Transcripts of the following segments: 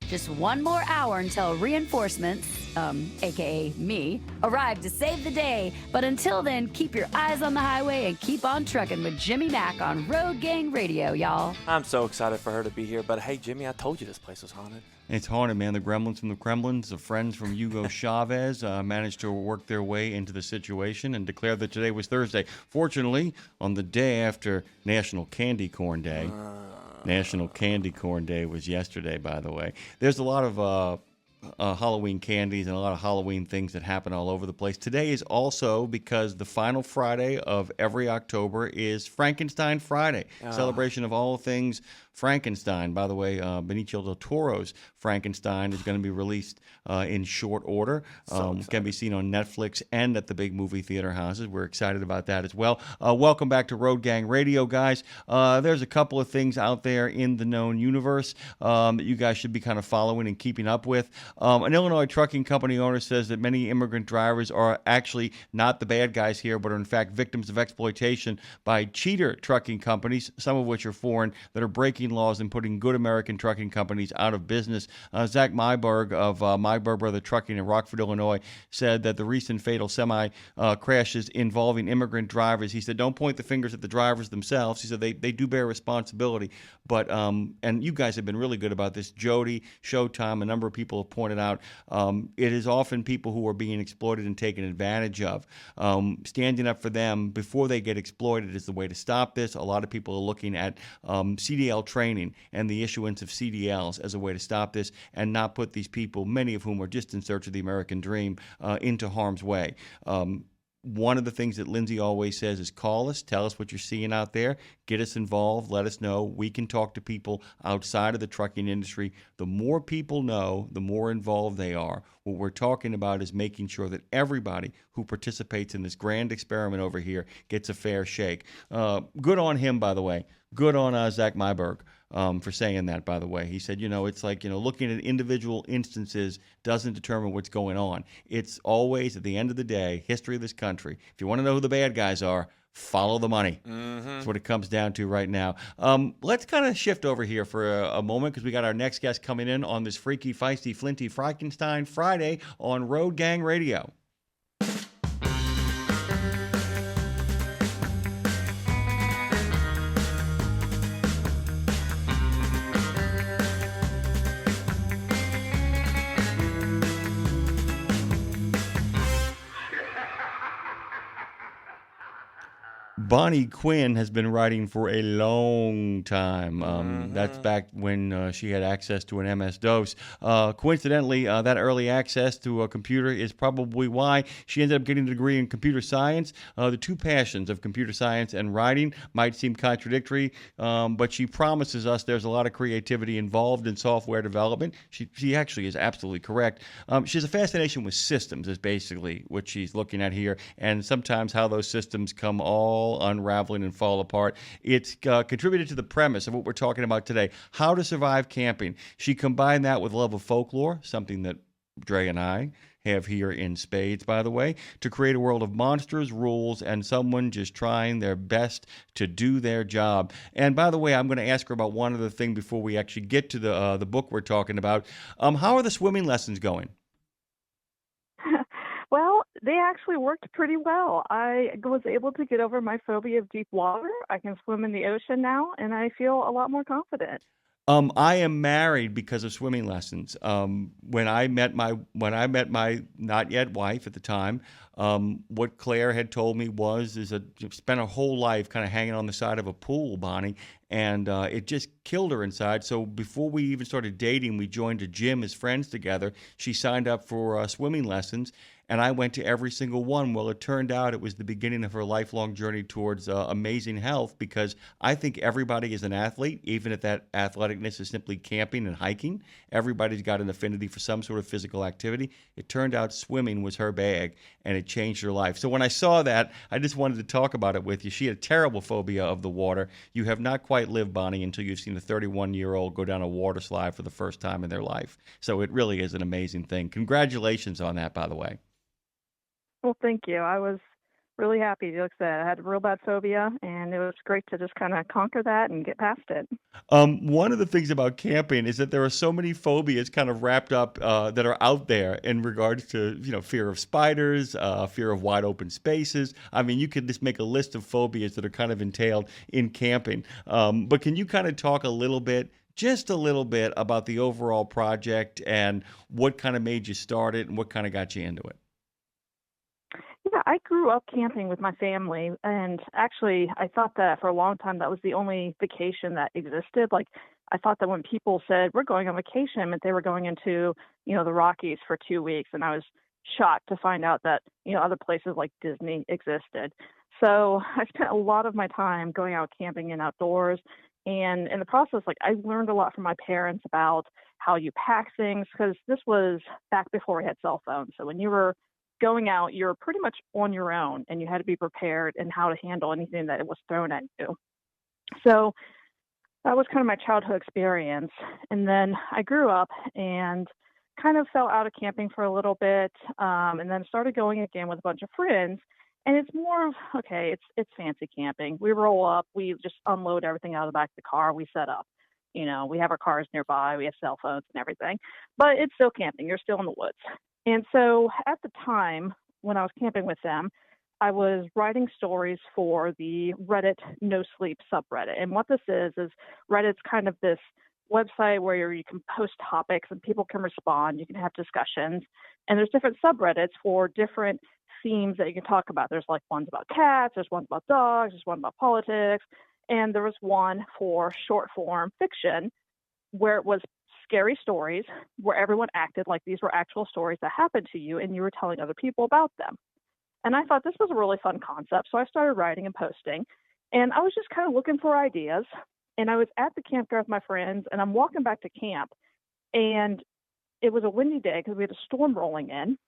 Just one more hour until reinforcements, aka me, arrive to save the day. But until then, keep your eyes on the highway and keep on trucking with Jimmy Mack on Road Gang Radio, y'all. I'm so excited for her to be here, but hey, Jimmy, I told you this place was haunted. It's haunted, man. The gremlins from the Kremlins, the friends from Hugo Chavez, managed to work their way into the situation and declare that today was Thursday. Fortunately, on the day after National Candy Corn Day, National Candy Corn Day was yesterday, by the way. There's a lot of Halloween candies and a lot of Halloween things that happen all over the place. Today is also because the final Friday of every October is Frankenstein Friday, celebration of all things Frankenstein. By the way, Benicio del Toro's Frankenstein is going to be released in short order. Can be seen on Netflix and at the big movie theater houses. We're excited about that as well. Welcome back to Road Gang Radio, guys. There's a couple of things out there in the known universe that you guys should be kind of following and keeping up with. An Illinois trucking company owner says that many immigrant drivers are actually not the bad guys here, but are in fact victims of exploitation by cheater trucking companies, some of which are foreign, that are breaking laws and putting good American trucking companies out of business. Zach Myberg of Myberg Brother Trucking in Rockford, Illinois, said that the recent fatal semi crashes involving immigrant drivers, he said, don't point the fingers at the drivers themselves. He said they do bear responsibility, but and you guys have been really good about this. Jody, Showtime, a number of people have pointed out it is often people who are being exploited and taken advantage of. Standing up for them before they get exploited is the way to stop this. A lot of people are looking at CDL training and the issuance of CDLs as a way to stop this and not put these people, many of whom are just in search of the American dream, into harm's way. One of the things that Lindsay always says is call us, tell us what you're seeing out there, get us involved, let us know. We can talk to people outside of the trucking industry. The more people know, the more involved they are. What we're talking about is making sure that everybody who participates in this grand experiment over here gets a fair shake. Good on him, by the way. Good on Zach Myberg. For saying that, by the way. He said, it's like, looking at individual instances doesn't determine what's going on. It's always, at the end of the day, history of this country. If you want to know who the bad guys are, follow the money. That's what it comes down to right now. Let's kind of shift over here for a moment because we got our next guest coming in on this freaky, feisty, flinty Frankenstein Friday on Road Gang Radio. Bonnie Quinn has been writing for a long time. That's back when she had access to an MS-DOS. Coincidentally, that early access to a computer is probably why she ended up getting a degree in computer science. The two passions of computer science and writing might seem contradictory, but she promises us there's a lot of creativity involved in software development. She actually is absolutely correct. She has a fascination with systems is basically what she's looking at here, and sometimes how those systems come all unraveling and fall apart. It's contributed to the premise of what we're talking about today, how to survive camping. She combined that with love of folklore, something that Dre and I have here in spades, by the way, to create a world of monsters, rules, and someone just trying their best to do their job. And by the way, I'm going to ask her about one other thing before we actually get to the book we're talking about. How are the swimming lessons going? Well, they actually worked pretty well. I was able to get over my phobia of deep water. I can swim in the ocean now, and I feel a lot more confident. I am married because of swimming lessons. When I met my not yet wife at the time, what Claire had told me is spent a whole life kind of hanging on the side of a pool, Bonnie, and it just killed her inside. So before we even started dating, we joined a gym as friends together. She signed up for swimming lessons, and I went to every single one. Well, it turned out it was the beginning of her lifelong journey towards amazing health, because I think everybody is an athlete, even if that athleticness is simply camping and hiking. Everybody's got an affinity for some sort of physical activity. It turned out swimming was her bag, and it changed her life. So when I saw that, I just wanted to talk about it with you. She had a terrible phobia of the water. You have not quite lived, Bonnie, until you've seen a 31-year-old go down a water slide for the first time in their life. So it really is an amazing thing. Congratulations on that, by the way. Well, thank you. I was really happy. Like I said, I had a real bad phobia, and it was great to just kind of conquer that and get past it. One of the things about camping is that there are so many phobias kind of wrapped up that are out there in regards to, fear of spiders, fear of wide open spaces. I mean, you could just make a list of phobias that are kind of entailed in camping. But can you kind of talk just a little bit about the overall project and what kind of made you start it and what kind of got you into it? Yeah, I grew up camping with my family, and actually, I thought that for a long time that was the only vacation that existed. Like, I thought that when people said we're going on vacation, it meant they were going into, the Rockies for 2 weeks, and I was shocked to find out that, other places like Disney existed. So I spent a lot of my time going out camping and outdoors, and in the process, like I learned a lot from my parents about how you pack things, because this was back before we had cell phones. So when you were going out, you're pretty much on your own, and you had to be prepared and how to handle anything that it was thrown at you. So that was kind of my childhood experience. And then I grew up and kind of fell out of camping for a little bit, and then started going again with a bunch of friends. And it's more of, okay, it's fancy camping. We roll up, we just unload everything out of the back of the car, we set up. We have our cars nearby, we have cell phones and everything, but it's still camping. You're still in the woods. And so at the time when I was camping with them, I was writing stories for the Reddit No Sleep subreddit. And what this is Reddit's kind of this website where you can post topics and people can respond. You can have discussions. And there's different subreddits for different themes that you can talk about. There's like ones about cats, there's ones about dogs, there's one about politics. And there was one for short form fiction where it was scary stories where everyone acted like these were actual stories that happened to you and you were telling other people about them. And I thought this was a really fun concept. So I started writing and posting. And I was just kind of looking for ideas. And I was at the campground with my friends, and I'm walking back to camp. And it was a windy day because we had a storm rolling in.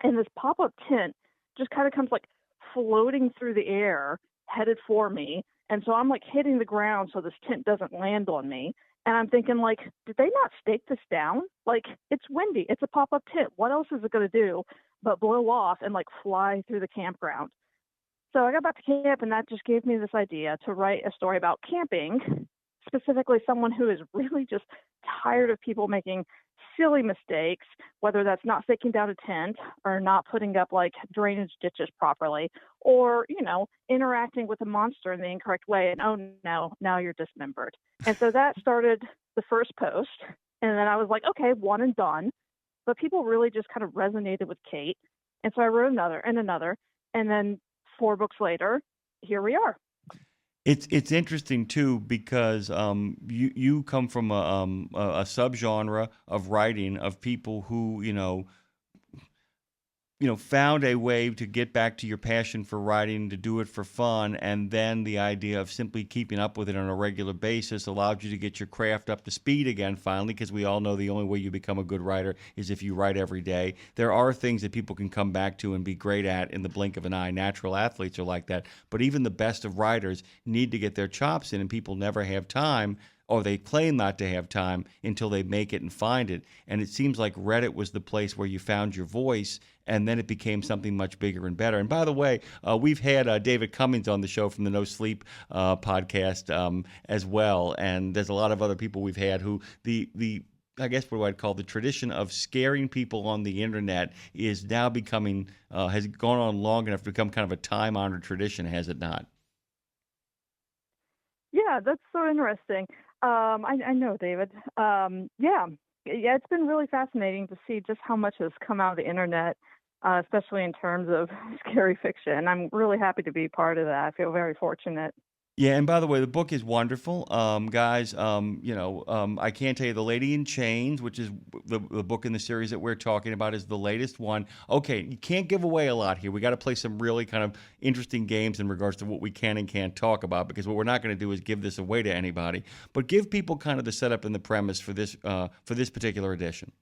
And this pop-up tent just kind of comes like floating through the air, headed for me. And so I'm like hitting the ground so this tent doesn't land on me. And I'm thinking, like, did they not stake this down? Like, it's windy. It's a pop-up tent. What else is it going to do but blow off and, like, fly through the campground? So I got back to camp, and that just gave me this idea to write a story about camping, specifically someone who is really just tired of people making silly mistakes, whether that's not staking down a tent or not putting up like drainage ditches properly, or, interacting with a monster in the incorrect way. And oh no, now you're dismembered. And so that started the first post. And then I was like, okay, one and done. But people really just kind of resonated with Kate. And so I wrote another and another. And then 4 books later, here we are. It's interesting too because you come from a subgenre of writing of people who found a way to get back to your passion for writing, to do it for fun, and then the idea of simply keeping up with it on a regular basis allowed you to get your craft up to speed again finally, because we all know the only way you become a good writer is if you write every day. There are things that people can come back to and be great at in the blink of an eye. Natural athletes are like that. But even the best of writers need to get their chops in, and people never have time, or they claim not to have time until they make it and find it. And it seems like Reddit was the place where you found your voice, and then it became something much bigger and better. And by the way, we've had David Cummings on the show from the No Sleep podcast as well, and there's a lot of other people we've had who I guess what I'd call the tradition of scaring people on the internet is now becoming, has gone on long enough to become kind of a time-honored tradition, has it not? Yeah, that's so interesting. I know, David. Yeah, it's been really fascinating to see just how much has come out of the internet, especially in terms of scary fiction. I'm really happy to be part of that. I feel very fortunate. Yeah, and by the way, the book is wonderful, guys. I can't tell you, The Lady in Chains, which is the book in the series that we're talking about, is the latest one. Okay, you can't give away a lot here. We got to play some really kind of interesting games in regards to what we can and can't talk about, because what we're not going to do is give this away to anybody. But give people kind of the setup and the premise for this particular edition.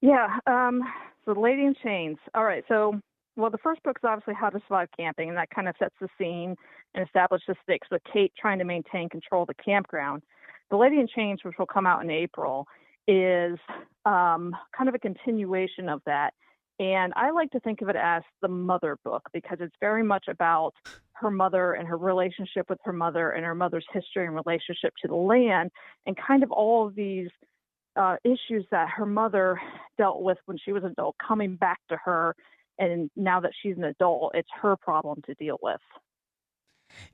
Yeah, so The Lady in Chains. All right, so well, the first book is obviously How to Survive Camping, and that kind of sets the scene and establishes the stakes with Kate trying to maintain control of the campground. The Lady in Chains, which will come out in April, is kind of a continuation of that. And I like to think of it as the mother book because it's very much about her mother and her relationship with her mother and her mother's history and relationship to the land and kind of all of these issues that her mother dealt with when she was an adult coming back to her. And now that she's an adult, it's her problem to deal with.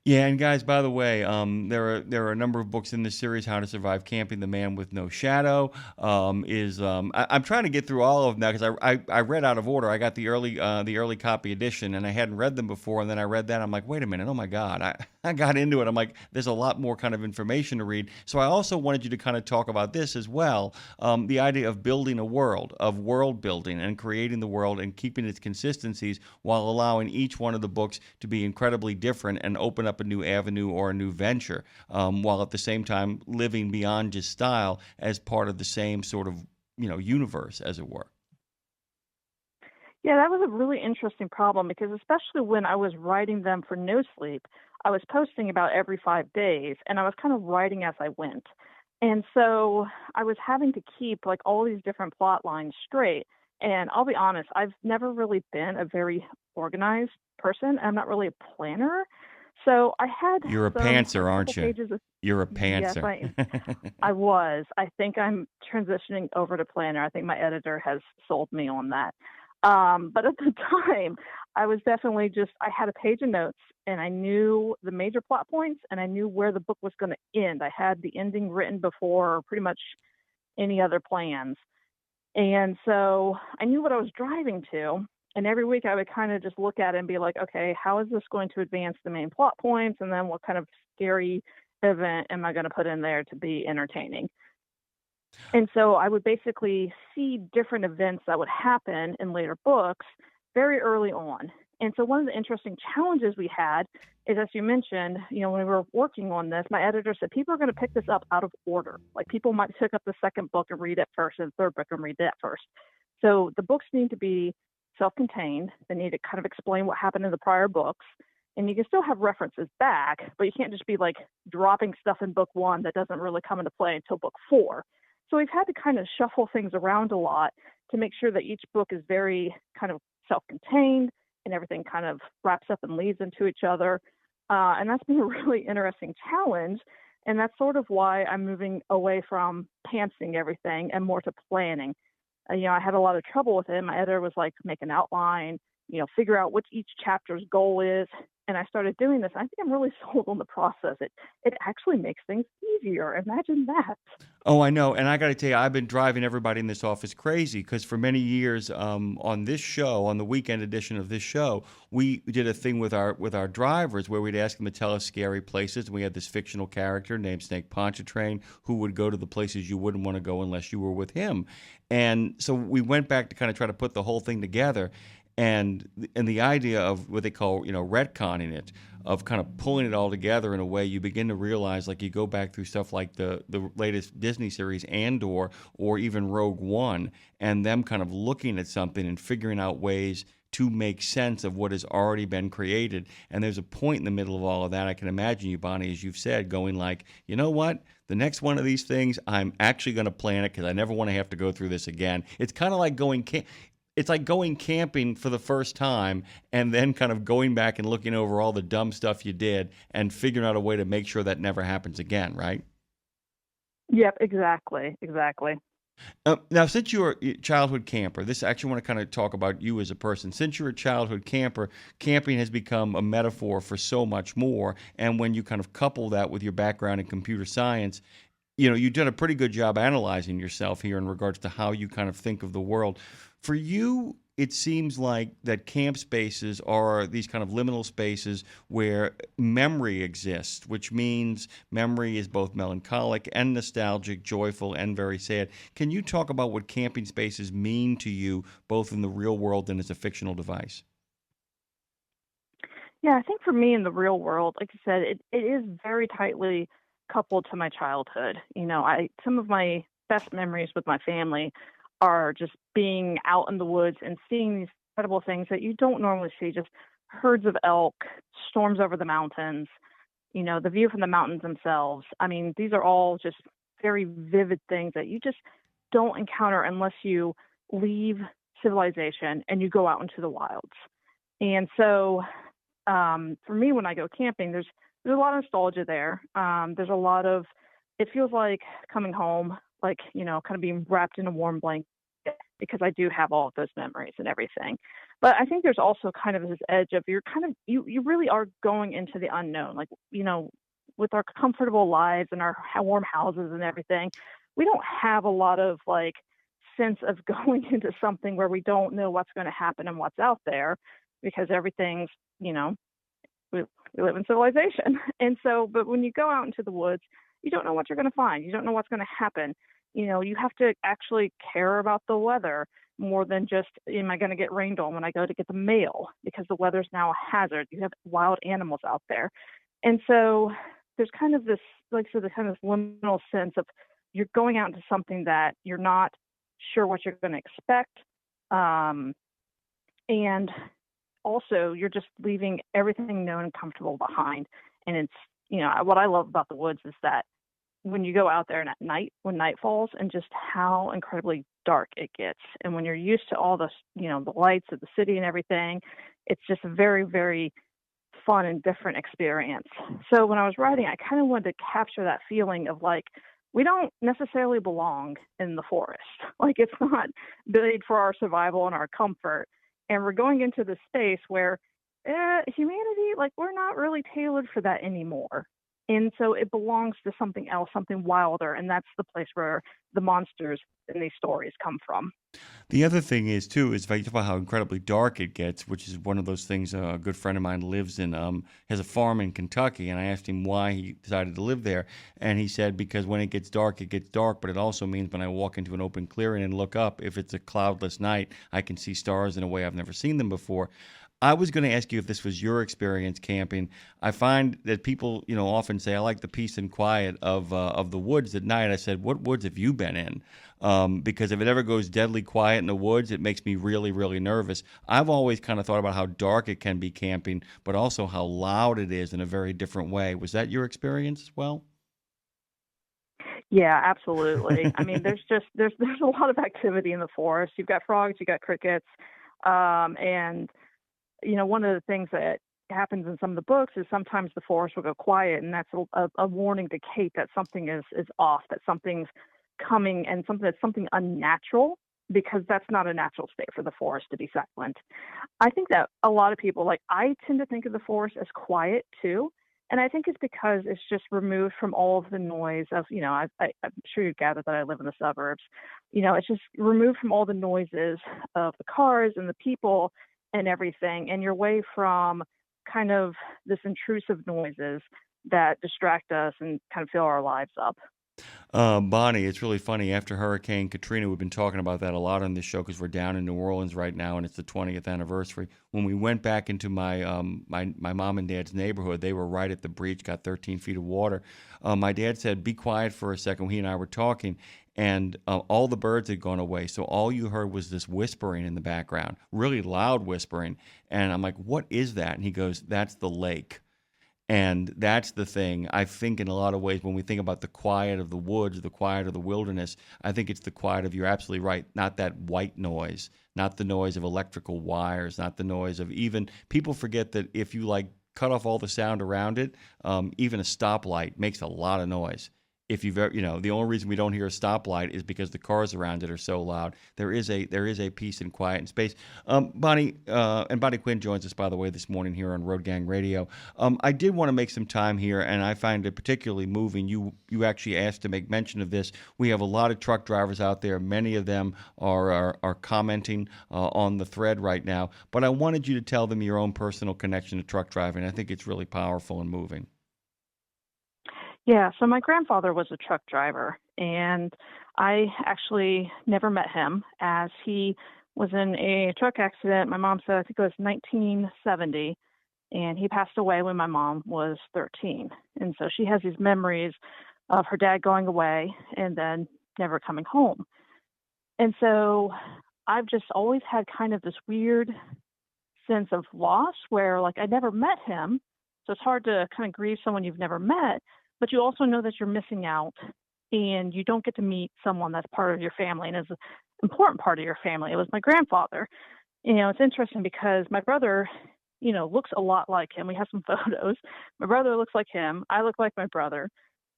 Yeah, and guys, by the way, there are a number of books in this series. How to Survive Camping: The Man with No Shadow I'm trying to get through all of them now because I read out of order. I got the early copy edition, and I hadn't read them before. And then I read that. I'm like, wait a minute, oh my God! I got into it. I'm like, there's a lot more kind of information to read. So I also wanted you to kind of talk about this as well. The idea of building a world, of world building, and creating the world and keeping its consistencies while allowing each one of the books to be incredibly different and open up a new avenue or a new venture, while at the same time living beyond just style as part of the same sort of universe, as it were. Yeah, that was a really interesting problem because especially when I was writing them for No Sleep, I was posting about every 5 days and I was kind of writing as I went. And so I was having to keep like all these different plot lines straight. And I'll be honest, I've never really been a very organized person. I'm not really a planner. So I had You're a a pantser, couple aren't you? pages of, You're a yes, pantser. I was. I think I'm transitioning over to planner. I think my editor has sold me on that. But at the time, I was definitely I had a page of notes and I knew the major plot points and I knew where the book was going to end. I had the ending written before pretty much any other plans. And so I knew what I was driving to. And every week I would kind of just look at it and be like, okay, how is this going to advance the main plot points? And then what kind of scary event am I going to put in there to be entertaining? And so I would basically see different events that would happen in later books very early on. And so one of the interesting challenges we had is, as you mentioned, when we were working on this, my editor said people are going to pick this up out of order. Like people might pick up the second book and read it first and the third book and read that first. So the books need to be self-contained. They need to kind of explain what happened in the prior books. And you can still have references back, but you can't just be like dropping stuff in book one that doesn't really come into play until book four. So we've had to kind of shuffle things around a lot to make sure that each book is very kind of self-contained and everything kind of wraps up and leads into each other. And that's been a really interesting challenge. And that's sort of why I'm moving away from pantsing everything and more to planning. I had a lot of trouble with it. My editor was like, make an outline, figure out what each chapter's goal is. And I started doing this. I think I'm really sold on the process. It actually makes things easier. Imagine that. Oh, I know. And I got to tell you, I've been driving everybody in this office crazy because for many years on this show, on the weekend edition of this show, we did a thing with our drivers where we'd ask them to tell us scary places. And we had this fictional character named Snake Pontchartrain who would go to the places you wouldn't want to go unless you were with him. And so we went back to kind of try to put the whole thing together. And the idea of what they call, retconning it, of kind of pulling it all together in a way you begin to realize, like you go back through stuff like the latest Disney series Andor or even Rogue One, and them kind of looking at something and figuring out ways to make sense of what has already been created. And there's a point in the middle of all of that. I can imagine you, Bonnie, as you've said, going like, you know what? The next one of these things, I'm actually going to plan it because I never want to have to go through this again. It's kind of like it's like going camping for the first time and then kind of going back and looking over all the dumb stuff you did and figuring out a way to make sure that never happens again, right? Yep, exactly. Now, since you're a childhood camper, this I actually want to kind of talk about you as a person. Since you're a childhood camper, camping has become a metaphor for so much more. And when you kind of couple that with your background in computer science, you've done a pretty good job analyzing yourself here in regards to how you kind of think of the world. For you, it seems like that camp spaces are these kind of liminal spaces where memory exists, which means memory is both melancholic and nostalgic, joyful and very sad. Can you talk about what camping spaces mean to you, both in the real world and as a fictional device? Yeah, I think for me in the real world, like I said, it is very tightly coupled to my childhood. Some of my best memories with my family are just being out in the woods and seeing these incredible things that you don't normally see, just herds of elk, storms over the mountains, the view from the mountains themselves. I mean, these are all just very vivid things that you just don't encounter unless you leave civilization and you go out into the wilds. And so for me, when I go camping, there's a lot of nostalgia there. There's a lot of, it feels like coming home, like, kind of being wrapped in a warm blanket because I do have all of those memories and everything. But I think there's also kind of this edge of you really are going into the unknown. Like, with our comfortable lives and our warm houses and everything, we don't have a lot of like sense of going into something where we don't know what's going to happen and what's out there because everything's, we live in civilization. And so, but when you go out into the woods, you don't know what you're going to find. You don't know what's going to happen. You have to actually care about the weather more than just, am I going to get rained on when I go to get the mail? Because the weather's now a hazard. You have wild animals out there. And so there's kind of this, like, so the kind of liminal sense of you're going out into something that you're not sure what you're going to expect. And also you're just leaving everything known and comfortable behind. And it's, what I love about the woods is that when you go out there and at night, when night falls, and just how incredibly dark it gets. And when you're used to all the, the lights of the city and everything, it's just a very, very fun and different experience. So when I was writing, I kind of wanted to capture that feeling of like, we don't necessarily belong in the forest. Like, it's not made for our survival and our comfort. And we're going into the space where humanity, like, we're not really tailored for that anymore. And so it belongs to something else, something wilder. And that's the place where the monsters in these stories come from. The other thing is, too, is if I talk about how incredibly dark it gets, which is one of those things a good friend of mine lives in, has a farm in Kentucky, and I asked him why he decided to live there, and he said because when it gets dark, but it also means when I walk into an open clearing and look up, if it's a cloudless night, I can see stars in a way I've never seen them before. I was going to ask you if this was your experience camping. I find that people, often say, I like the peace and quiet of the woods at night. I said, what woods have you been in? Because if it ever goes deadly quiet in the woods, it makes me really, really nervous. I've always kind of thought about how dark it can be camping, but also how loud it is in a very different way. Was that your experience as well? Yeah, absolutely. I mean, there's a lot of activity in the forest. You've got frogs, you've got crickets, and one of the things that happens in some of the books is sometimes the forest will go quiet, and that's a warning to Kate that something is off, that something's coming, and something unnatural, because that's not a natural state for the forest to be silent. I think that a lot of people, like, I tend to think of the forest as quiet too, and I think it's because it's just removed from all of the noise of, I'm sure you gather that I live in the suburbs. It's just removed from all the noises of the cars and the people and everything, and you're away from kind of this intrusive noises that distract us and kind of fill our lives up. Bonnie, it's really funny. After Hurricane Katrina, we've been talking about that a lot on this show because we're down in New Orleans right now, and it's the 20th anniversary. When we went back into my mom and dad's neighborhood, they were right at the breach, got 13 feet of water. My dad said, "Be quiet for a second." He and I were talking, and all the birds had gone away, so all you heard was this whispering in the background, really loud whispering. And I'm like, "What is that?" And he goes, "That's the lake." And that's the thing. I think in a lot of ways, when we think about the quiet of the woods, the quiet of the wilderness, I think it's the quiet of, you're absolutely right, not that white noise, not the noise of electrical wires, not the noise of, even people forget that if you like cut off all the sound around it, even a stoplight makes a lot of noise. If you've ever, the only reason we don't hear a stoplight is because the cars around it are so loud. There is a peace and quiet and space. Bonnie Quinn joins us, by the way, this morning here on Road Gang Radio. I did want to make some time here, and I find it particularly moving. You actually asked to make mention of this. We have a lot of truck drivers out there. Many of them are commenting on the thread right now. But I wanted you to tell them your own personal connection to truck driving. I think it's really powerful and moving. Yeah, so my grandfather was a truck driver, and I actually never met him, as he was in a truck accident. My mom said, I think it was 1970, and he passed away when my mom was 13. And so she has these memories of her dad going away and then never coming home. And so I've just always had kind of this weird sense of loss where, like, I never met him, so it's hard to kind of grieve someone you've never met. But you also know that you're missing out, and you don't get to meet someone that's part of your family and is important part of your family. It was my grandfather. It's interesting because my brother, looks a lot like him. We have some photos. My brother looks like him. I look like my brother.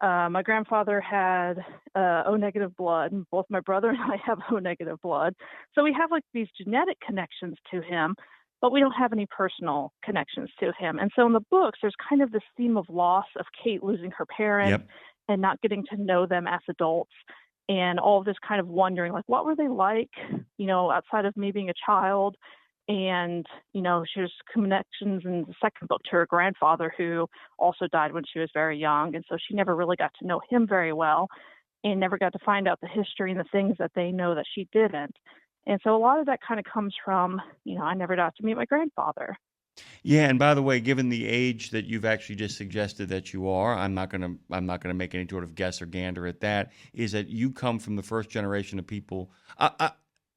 My grandfather had O negative blood, and both my brother and I have O negative blood. So we have like these genetic connections to him, but we don't have any personal connections to him. And so in the books, there's kind of this theme of loss of Kate losing her parents Yep. and not getting to know them as adults, and all of this kind of wondering, like, what were they like, outside of me being a child? And, she's connections in the second book to her grandfather, who also died when she was very young. And so she never really got to know him very well and never got to find out the history and the things that they know that she didn't. And so a lot of that kind of comes from, I never got to meet my grandfather. Yeah, and by the way, given the age that you've actually just suggested that you are, I'm not gonna make any sort of guess or gander at that. Is that you come from the first generation of people?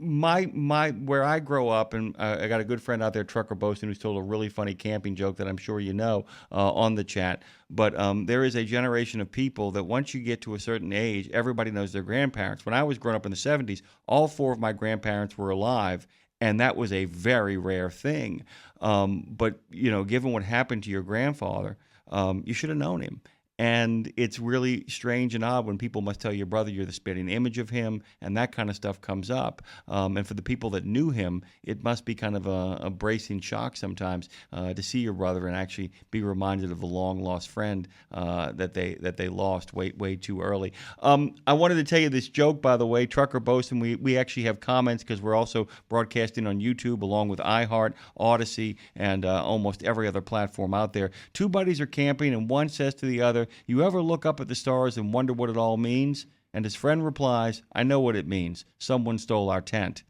My where I grow up, and I got a good friend out there, Trucker Boaston, who's told a really funny camping joke that I'm sure you know on the chat. But there is a generation of people that once you get to a certain age, everybody knows their grandparents. When I was growing up in the '70s, all four of my grandparents were alive, and that was a very rare thing. But given what happened to your grandfather, you should have known him. And it's really strange and odd when people must tell your brother you're the spitting image of him, and that kind of stuff comes up. And for the people that knew him, it must be kind of a bracing shock sometimes to see your brother and actually be reminded of the long lost friend that they lost way too early. I wanted to tell you this joke, by the way, Trucker Boaston. We actually have comments because we're also broadcasting on YouTube along with iHeart, Odyssey, and almost every other platform out there. Two buddies are camping, and one says to the other, "You ever look up at the stars and wonder what it all means?" And his friend replies, "I know what it means. Someone stole our tent."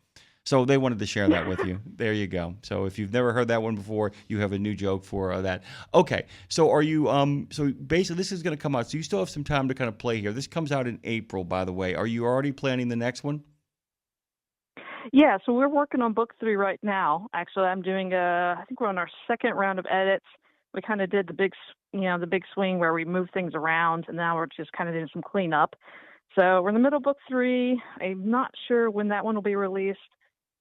So they wanted to share that with you. There you go. So if you've never heard that one before, you have a new joke for that. Okay. So are you, so basically this is going to come out. So you still have some time to kind of play here. This comes out in April, by the way. Are you already planning the next one? Yeah, so we're working on book 3 right now. Actually, I'm doing I think we're on our second round of edits. We kind of did the big swing where we moved things around, and now we're just kind of doing some cleanup. So we're in the middle of book 3. I'm not sure when that one will be released,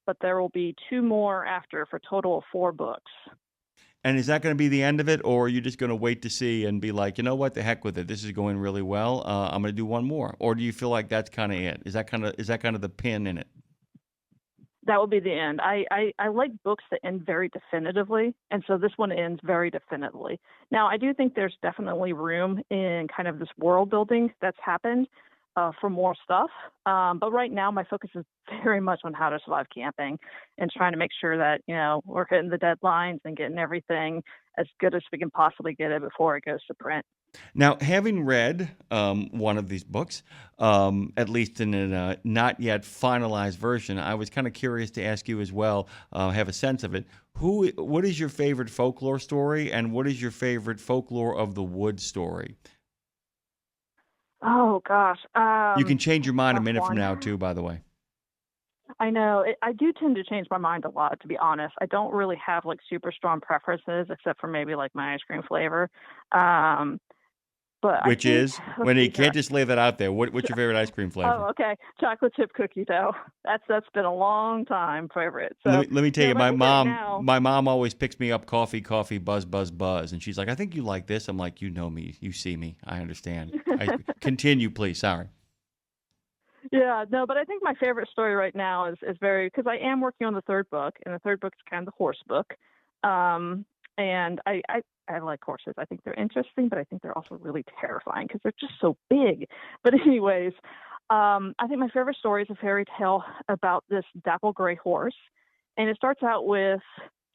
but there will be 2 more after for a total of 4 books. And is that going to be the end of it, or are you just going to wait to see and be like, you know what, the heck with it, this is going really well, I'm going to do one more? Or do you feel like that's kind of it? Is that kind of the pin in it? That will be the end. I like books that end very definitively, and so this one ends very definitively. Now, I do think there's definitely room in kind of this world building that's happened for more stuff. But right now, my focus is very much on how to survive camping and trying to make sure that, we're hitting the deadlines and getting everything as good as we can possibly get it before it goes to print. Now, having read one of these books, at least in a not yet finalized version, I was kind of curious to ask you as well, have a sense of it. What is your favorite folklore story, and what is your favorite folklore of the wood story? Oh, gosh. You can change your mind a minute from one. now, too, by the way. I know. I do tend to change my mind a lot, to be honest. I don't really have like super strong preferences, except for maybe like my ice cream flavor. But Which is, when you can't just lay that out there, what's your favorite ice cream flavor? Oh, okay. Chocolate chip cookie dough. That's been a long time favorite. So let me tell you, my mom always picks me up coffee, buzz, buzz, buzz. And she's like, "I think you like this." I'm like, "You know me. You see me. I understand." Continue, please. Sorry. Yeah, no, but I think my favorite story right now is very, because I am working on the third book, and the third book is kind of the horse book. And I like horses. I think they're interesting, but I think they're also really terrifying because they're just so big. But anyways, I think my favorite story is a fairy tale about this dapple gray horse. And it starts out with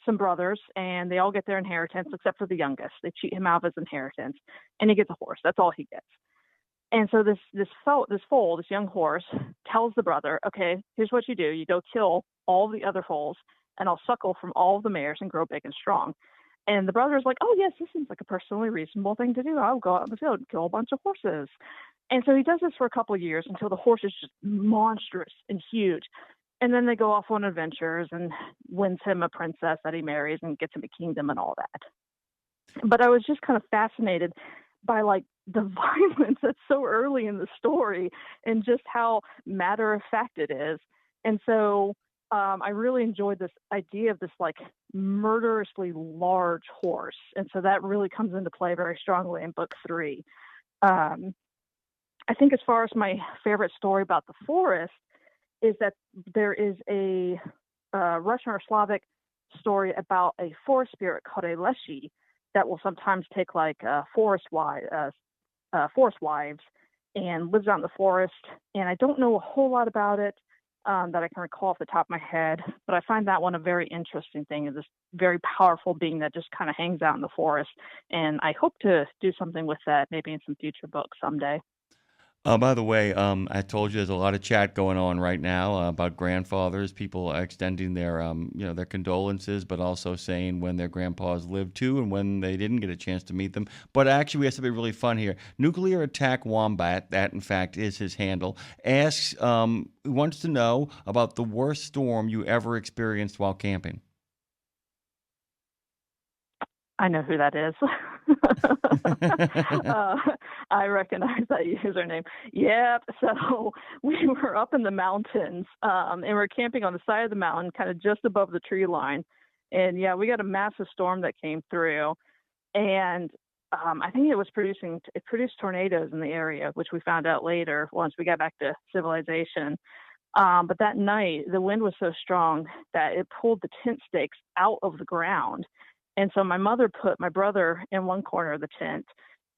some brothers, and they all get their inheritance except for the youngest. They cheat him out of his inheritance, and he gets a horse. That's all he gets. And so this young horse tells the brother, "Okay, here's what you do. You go kill all the other foals, and I'll suckle from all of the mares and grow big and strong." And the brother is like, "Oh, yes, this seems like a personally reasonable thing to do. I'll go out in the field and kill a bunch of horses." And so he does this for a couple of years until the horse is just monstrous and huge. And then they go off on adventures and wins him a princess that he marries and gets him a kingdom and all that. But I was just kind of fascinated by like the violence that's so early in the story and just how matter of fact it is. And so I really enjoyed this idea of this like murderously large horse. And so that really comes into play very strongly in book 3. I think as far as my favorite story about the forest is that there is a Russian or Slavic story about a forest spirit called a leshy that will sometimes take like forest wives and lives out in the forest. And I don't know a whole lot about it that I can recall off the top of my head, but I find that one a very interesting thing, is this very powerful being that just kind of hangs out in the forest. And I hope to do something with that, maybe in some future books someday. By the way, I told you there's a lot of chat going on right now about grandfathers, people extending their, their condolences, but also saying when their grandpas lived too and when they didn't get a chance to meet them. But actually, we have something really fun here. Nuclear Attack Wombat, that in fact is his handle, asks, wants to know about the worst storm you ever experienced while camping. I know who that is. I recognize that username. Yep. So we were up in the mountains, and we're camping on the side of the mountain, kind of just above the tree line. And yeah, we got a massive storm that came through, and I think it produced tornadoes in the area, which we found out later once we got back to civilization. But that night, the wind was so strong that it pulled the tent stakes out of the ground. And so my mother put my brother in one corner of the tent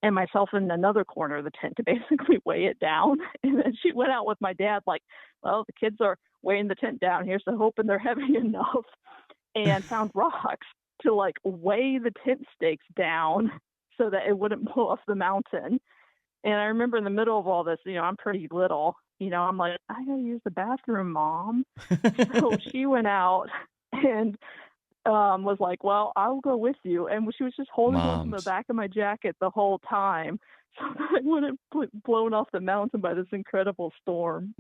and myself in another corner of the tent to basically weigh it down. And then she went out with my dad, like, well, the kids are weighing the tent down here, so hoping they're heavy enough, and found rocks to like weigh the tent stakes down so that it wouldn't blow off the mountain. And I remember in the middle of all this, I'm pretty little, I'm like, I gotta use the bathroom, Mom. So she went out and was like, well, I'll go with you. And she was just holding on to the back of my jacket the whole time so that I wouldn't get blown off the mountain by this incredible storm.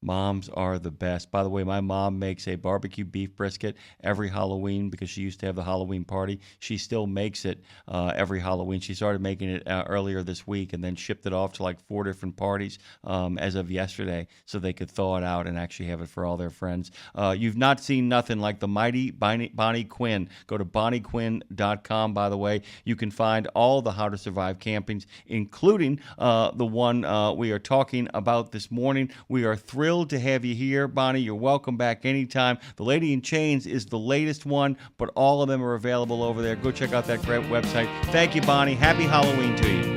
Moms are the best. By the way, my mom makes a barbecue beef brisket every Halloween because she used to have the Halloween party. She still makes it every Halloween. She started making it earlier this week and then shipped it off to like 4 different parties as of yesterday so they could thaw it out and actually have it for all their friends. You've not seen nothing like the mighty Bonnie Quinn. Go to bonniequinn.com, by the way. You can find all the How to Survive campings, including the one we are talking about this morning. We are thrilled to have you here, Bonnie. You're welcome back anytime. The Lady in Chains is the latest one, but all of them are available over there. Go check out that great website. Thank you, Bonnie. Happy Halloween to you.